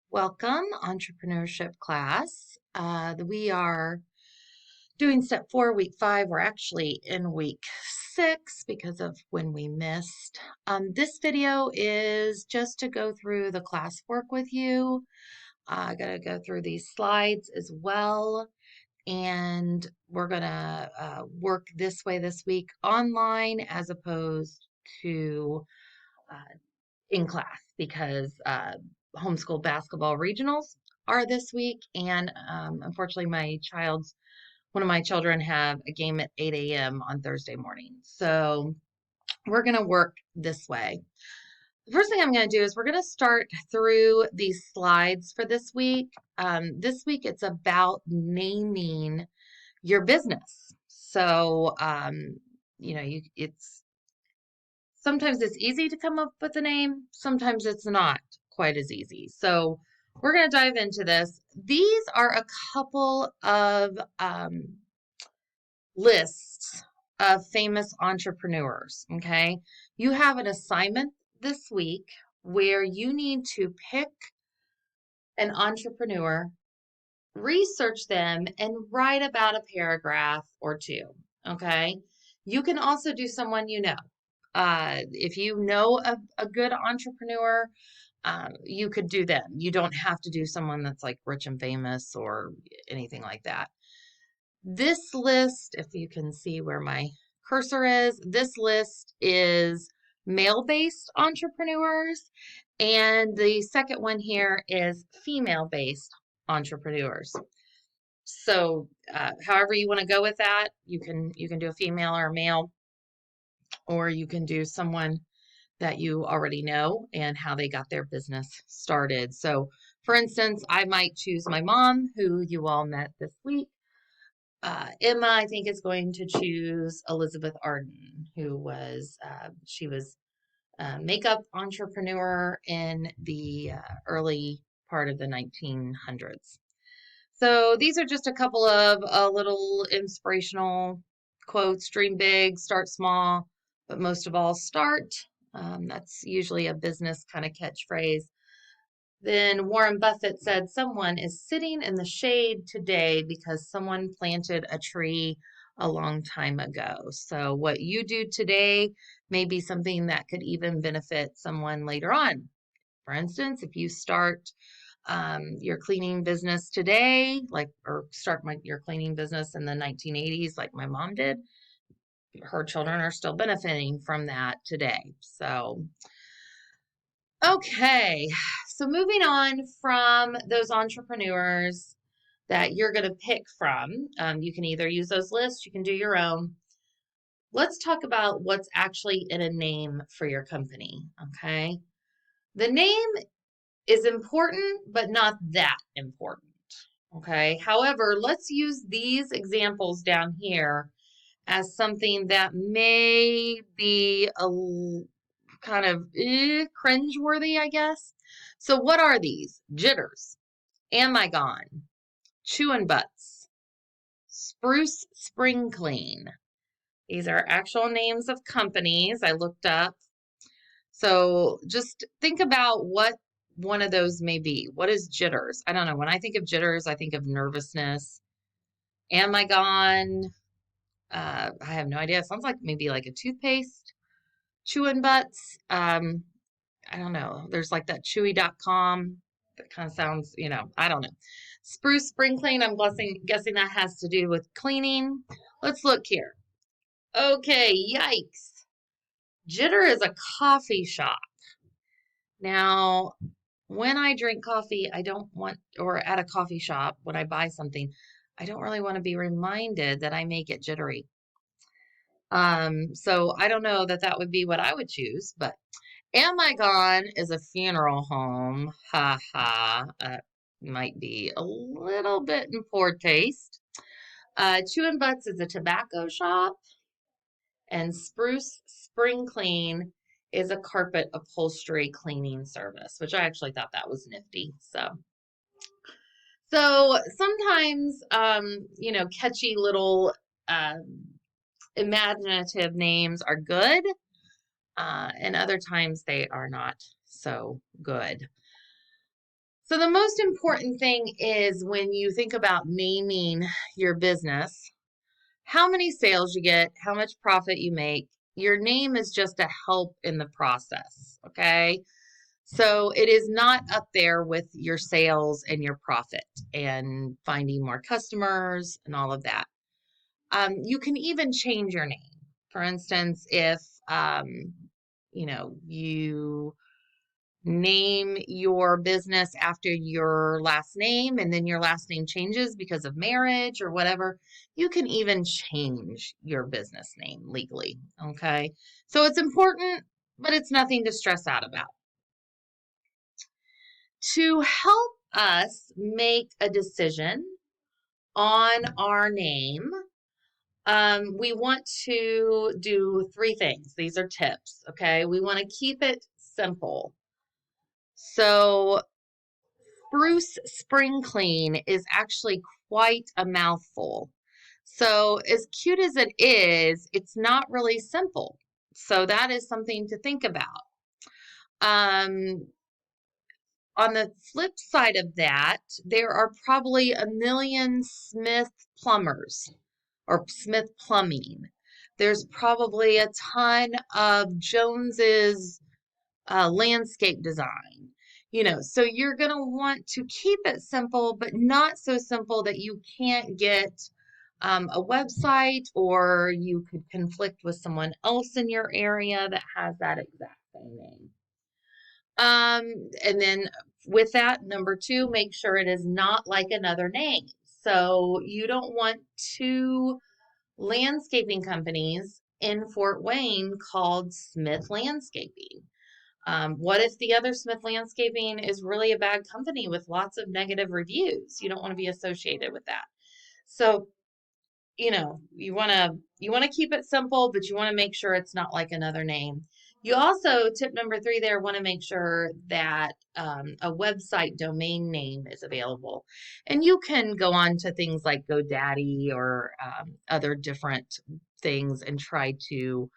Welcome, entrepreneurship class. We are doing step 4, week 5. We're actually in week 6 because of when we missed. This video is just to go through the classwork with you. I got to go through these slides as well. And we're going to work this way this week online as opposed to in class because homeschool basketball regionals are this week, and unfortunately, one of my children have a game at 8 a.m. on Thursday morning. So we're going to work this way. The first thing I'm going to do is we're going to start through these slides for this week. This week, it's about naming your business. So, it's sometimes it's easy to come up with a name, sometimes it's not quite as easy. So we're going to dive into this. These are a couple of lists of famous entrepreneurs, okay? You have an assignment this week where you need to pick an entrepreneur, research them, and write about a paragraph or two, okay? You can also do someone you know. If you know a good entrepreneur, you could do them. You don't have to do someone that's like rich and famous or anything like that. This list, if you can see where my cursor is, this list is male-based entrepreneurs. And the second one here is female-based entrepreneurs. So however you want to go with that, you can do a female or a male, or you can do someone that you already know and how they got their business started. So, for instance, I might choose my mom, who you all met this week. Emma, I think, is going to choose Elizabeth Arden, who was she was a makeup entrepreneur in the early part of the 1900s. So these are just a couple of little inspirational quotes. Dream big, start small, but most of all, start. That's usually a business kind of catchphrase. Then Warren Buffett said, someone is sitting in the shade today because someone planted a tree a long time ago. So what you do today may be something that could even benefit someone later on. For instance, if you start your cleaning business today, or start your cleaning business in the 1980s, like my mom did, her children are still benefiting from that today. So, okay. So moving on from those entrepreneurs that you're going to pick from, you can either use those lists, you can do your own. Let's talk about what's actually in a name for your company. Okay. The name is important, but not that important. Okay. However, let's use these examples down here as something that may be a kind of cringeworthy, I guess. So, what are these? Jitters, Am I Gone, Chewin' Butts, Spruce Spring Clean. These are actual names of companies I looked up. So just think about what one of those may be. What is jitters? I don't know. When I think of jitters, I think of nervousness. Am I gone? I have no idea. It sounds like maybe like a toothpaste. Chewing butts. I don't know. There's like that chewy.com. That kind of sounds, I don't know. Spruce spring clean. I'm guessing that has to do with cleaning. Let's look here. Okay, yikes. Jitter is a coffee shop. Now, when I drink coffee, I don't want, or at a coffee shop, when I buy something, I don't really want to be reminded that I may get jittery. So I don't know that would be what I would choose, but Am I Gone is a funeral home. Ha ha. Might be a little bit in poor taste. Chewin' Butts is a tobacco shop, and Spruce Spring Clean is a carpet upholstery cleaning service, which I actually thought that was nifty. So sometimes, catchy little imaginative names are good, and other times they are not so good. So the most important thing is when you think about naming your business, how many sales you get, how much profit you make. Your name is just a help in the process, okay? So it is not up there with your sales and your profit and finding more customers and all of that. You can even change your name. For instance, if you name your business after your last name and then your last name changes because of marriage or whatever, you can even change your business name legally. Okay. So it's important, but it's nothing to stress out about. To help us make a decision on our name, we want to do 3 things. These are tips. Okay. We want to keep it simple. So Spruce Spring Clean is actually quite a mouthful. So as cute as it is, it's not really simple. So that is something to think about. Um, on the flip side of that, there are probably a million Smith plumbers or Smith Plumbing. There's probably a ton of Jones's landscape design. So you're going to want to keep it simple, but not so simple that you can't get a website, or you could conflict with someone else in your area that has that exact same name. And then with that, number 2, make sure it is not like another name. So you don't want 2 landscaping companies in Fort Wayne called Smith Landscaping. What if the other Smith Landscaping is really a bad company with lots of negative reviews? You don't want to be associated with that. So, you want to keep it simple, but you want to make sure it's not like another name. You also, tip number 3 there, want to make sure that a website domain name is available. And you can go on to things like GoDaddy or other different things and try to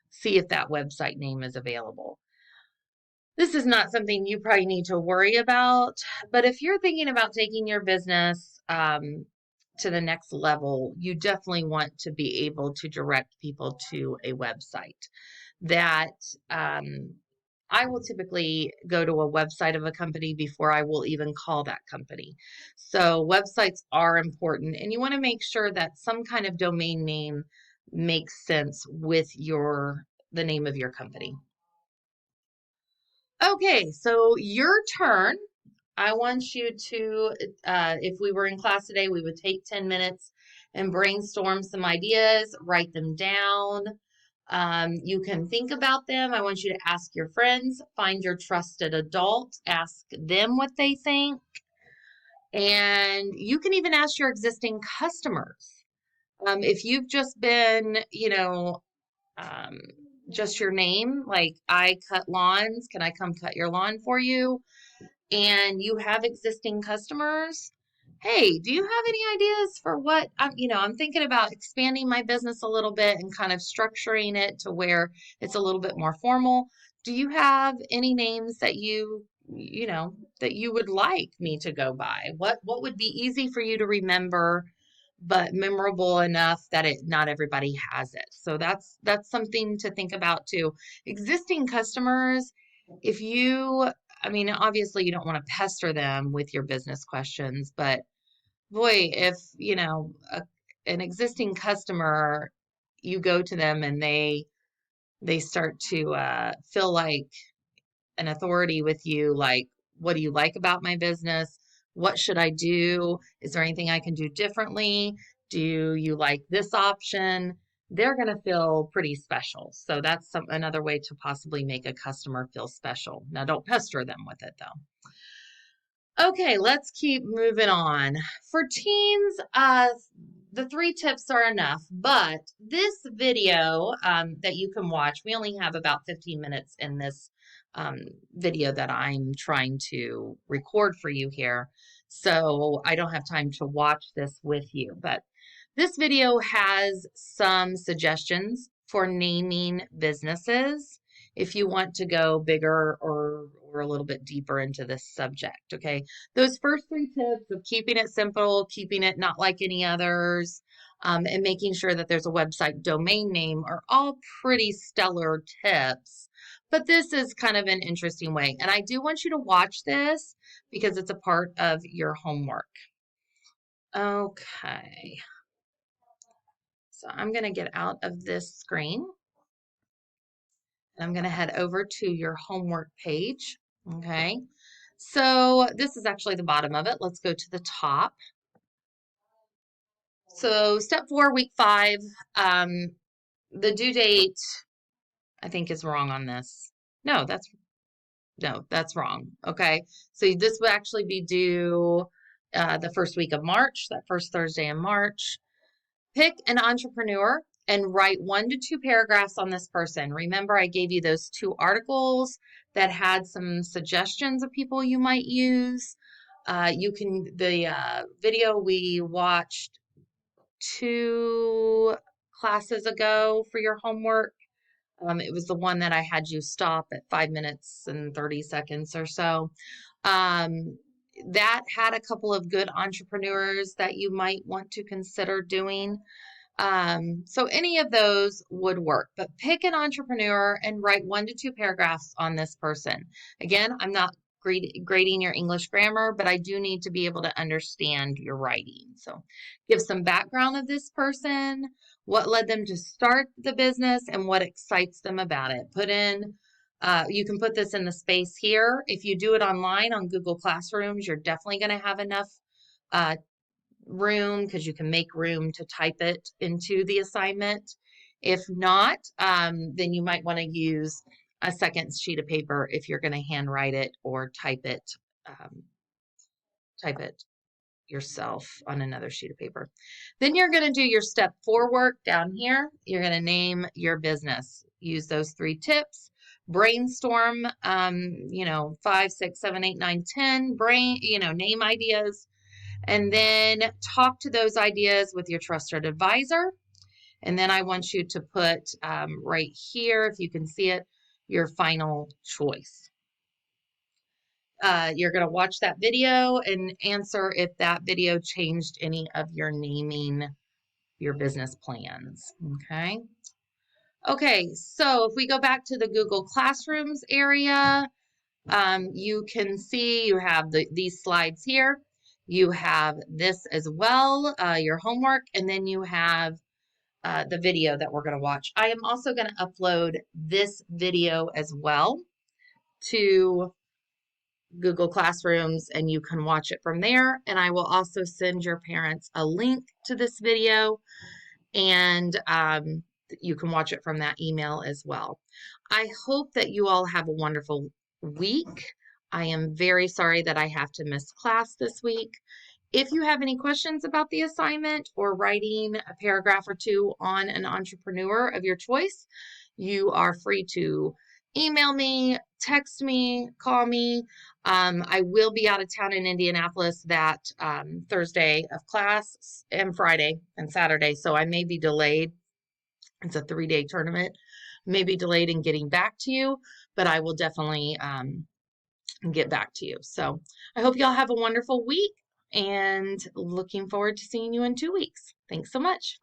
see if that website name is available. This is not something you probably need to worry about, but if you're thinking about taking your business to the next level, you definitely want to be able to direct people to a website. That I will typically go to a website of a company before I will even call that company. So websites are important, and you want to make sure that some kind of domain name makes sense with the name of your company. Okay, so your turn. I want you to, if we were in class today, we would take 10 minutes and brainstorm some ideas, write them down. You can think about them. I want you to ask your friends, find your trusted adult, ask them what they think. And you can even ask your existing customers. If you've just been, just your name, like I cut lawns, can I come cut your lawn for you? And you have existing customers, hey, do you have any ideas for what I'm thinking about expanding my business a little bit and kind of structuring it to where it's a little bit more formal. Do you have any names that that you would like me to go by? What would be easy for you to remember but memorable enough that not everybody has it? So that's something to think about too. Existing customers, if you obviously you don't want to pester them with your business questions, but boy, if an existing customer, you go to them and they start to feel like an authority with you, like, what do you like about my business? What should I do? Is there anything I can do differently? Do you like this option? They're going to feel pretty special. So that's another way to possibly make a customer feel special. Now, don't pester them with it though. Okay, let's keep moving on. For teens, the 3 tips are enough, but this video that you can watch, we only have about 15 minutes in this video that I'm trying to record for you here. So I don't have time to watch this with you, but this video has some suggestions for naming businesses. if you want to go bigger or a little bit deeper into this subject, okay? Those first 3 tips of keeping it simple, keeping it not like any others, and making sure that there's a website domain name are all pretty stellar tips. But this is kind of an interesting way. And I do want you to watch this because it's a part of your homework. Okay. So I'm going to get out of this screen. And I'm going to head over to your homework page. Okay. So this is actually the bottom of it. Let's go to the top. So step 4, week 5, the due date, I think is wrong on this. No, that's wrong. Okay. So this would actually be due the first week of March, that first Thursday in March. Pick an entrepreneur and write 1 to 2 paragraphs on this person. Remember, I gave you those 2 articles that had some suggestions of people you might use. The video we watched 2 classes ago for your homework. It was the one that I had you stop at 5 minutes and 30 seconds or so. That had a couple of good entrepreneurs that you might want to consider doing. So any of those would work, but pick an entrepreneur and write 1 to 2 paragraphs on this person. Again, I'm not grading your English grammar, but I do need to be able to understand your writing. So give some background of this person, what led them to start the business, and what excites them about it. You can put this in the space here. If you do it online on Google Classrooms, you're definitely going to have enough room because you can make room to type it into the assignment. If not, then you might want to use a second sheet of paper if you're going to handwrite it or type it yourself on another sheet of paper. Then you're going to do your step 4 work down here. You're going to name your business. Use those 3 tips. Brainstorm, 5, 6, 7, 8, 9, 10. Name ideas. And then talk to those ideas with your trusted advisor. And then I want you to put right here, if you can see it, your final choice. You're going to watch that video and answer if that video changed any of your naming your business plans. Okay. Okay, so if we go back to the Google Classrooms area, you can see you have these slides here. You have this as well, your homework, and then you have the video that we're going to watch. I am also going to upload this video as well to Google Classrooms, and you can watch it from there. And I will also send your parents a link to this video, and you can watch it from that email as well. I hope that you all have a wonderful week. I am very sorry that I have to miss class this week. If you have any questions about the assignment or writing a paragraph or 2 on an entrepreneur of your choice, you are free to email me, text me, call me. I will be out of town in Indianapolis that Thursday of class and Friday and Saturday, so I may be delayed. It's a 3-day tournament. May be delayed in getting back to you, but I will definitely get back to you. So I hope y'all have a wonderful week and looking forward to seeing you in 2 weeks. Thanks so much.